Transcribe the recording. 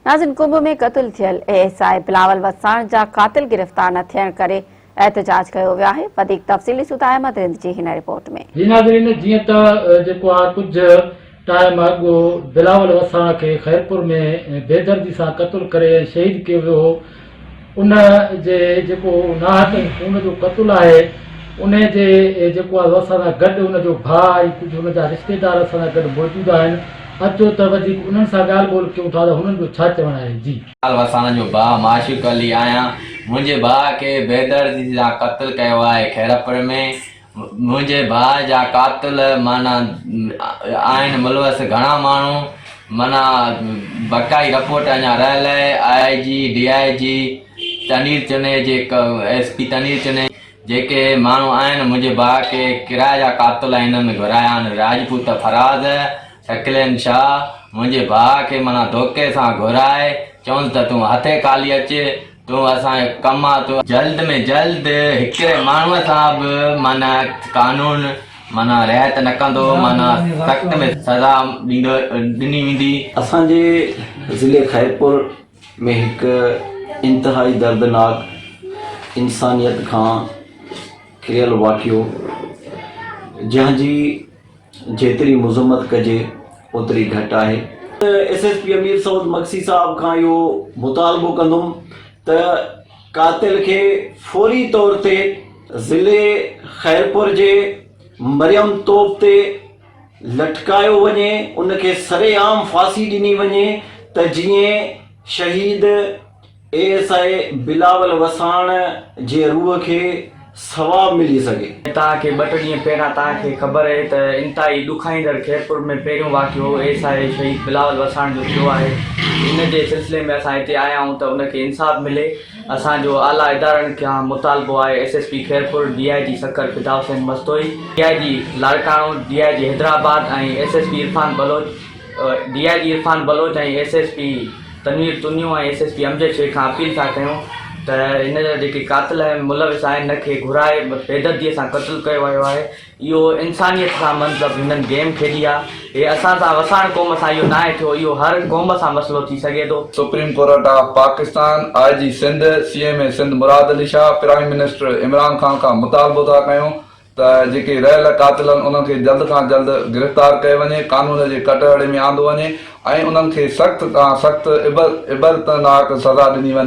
नाज़िन कुंभ में क़त्ल थियल एएसआई बिलावल वसाण जा क़ातिल गिरफ़्तार न थियण करे एहतजाज कयो वियो आहे। वधीक तफ़सीली सूत अहमद रिंद जी हिन रिपोर्ट में। जी नाज़रीन, जीअं त जेको आहे कुझु टाइम अॻु बिलावल वसाण खे खैरपुर में बेदर्दी सां क़त्ल करे शहीद कयो वियो हो। उन जे जेको नाहक खून जो क़त्ल आहे उन जे जेको आहे असां सां गॾु उन जो भाउ ऐं कुझु हुन जा रिश्तेदार असां सां गॾु मौजूदु आहिनि। अचो त वधीक उन्हनि सां ॻाल्हि ॿोल कयूं था त हुननि जो छा चवणु आहे। जी वसाण जो भाउ माशिक अली आहियां। मुंहिंजे भाउ खे बेदर्दी सां क़त्ल कयो आहे खैरपुर में। मुंहिंजे भाउ जा क़ातिल माना आहिनि मुलवस घणा माण्हू, माना बकाई रिपोर्ट अञा रहियल आहे। IG DIG तनीर चने जे SP तनीर चने जेके माण्हू आहिनि मुंहिंजे भाउ खे किराए जा क़ातिल हिननि घुराया आहिनि। राजपूत फराज़ शकीलन शाह मुंहिंजे भाउ खे माना धोखे सां घुराए चवनि त तूं हथे खाली अचे, तूं असांजे कमु आहे, तूं जल्द में जल्द हिकिड़े माण्हूअ सां बि माना कानून माना रिआयत न कंदो, माना सख़्त में सज़ा ॾिनी वेंदी। असांजे ज़िले खैरपुर में हिकु इंतहाई दर्दनाक इंसानियत खां किरियल वाक़ियो जंहिंजी जेतिरी मज़म्मत कजे ओतिरी घटि आहे। SSP अमीर सऊद मक्सी साहब खां इहो मुतालबो कंदुमि त क़ातिल खे फौरी तौर ते ज़िले खैरपुर जे मरियम तोप ते लटकायो वञे, उनखे सरेआम फांसी ॾिनी वञे त जीअं शहीद ASI बिलावल वसाण जे रूह खे सवाब मिली सघे। तव्हांखे ॿ टे ॾींहं पहिरां तव्हांखे ख़बर आहे त इंतहाई ॾुखाईंदड़ खैरपुर में पहिरियों वाक़ियो ASI शहीद बिलावल वसाण जो थियो आहे। इन जे सिलसिले में असां हिते आया आहियूं त उनखे इंसाफ़ मिले। असांजो आला इदारनि खां मुतालबो आहे SSP खैरपुर, DIG सकर फिदा हुसैन मस्तोई, DIG लाड़काणो, DIG हैदराबाद ऐं SSP इरफान बलोच ऐं SSP तनवीर तुनियो ऐं SSP अमजद शेख खां अपील था कयूं त हिन जा जेके क़ातिल ऐं मुलविस आहिनि हिन खे घुराए बेदर्दीअ सां क़त्ल कयो वियो आहे। इहो इंसानियत सां मतिलबु हिननि गेम खेॾी आहे। हे असां सां वसाण क़ौम सां इहो न आहे थियो, इहो हर क़ौम सां मसइलो थी सघे थो। Supreme court of Pakistan, IG Sindh, CMA Sindh Murad Ali Shah, prime minister Imran Khan खां मुतालबो था कयूं त जेके रहियल क़ातिल आहिनि उन्हनि खे जल्द खां जल्द गिरफ़्तार कयो वञे, कानून जे कटहरे में आंदो वञे ऐं उन्हनि खे सख़्त खां सख़्त इबरतनाक सज़ा ॾिनी वञे।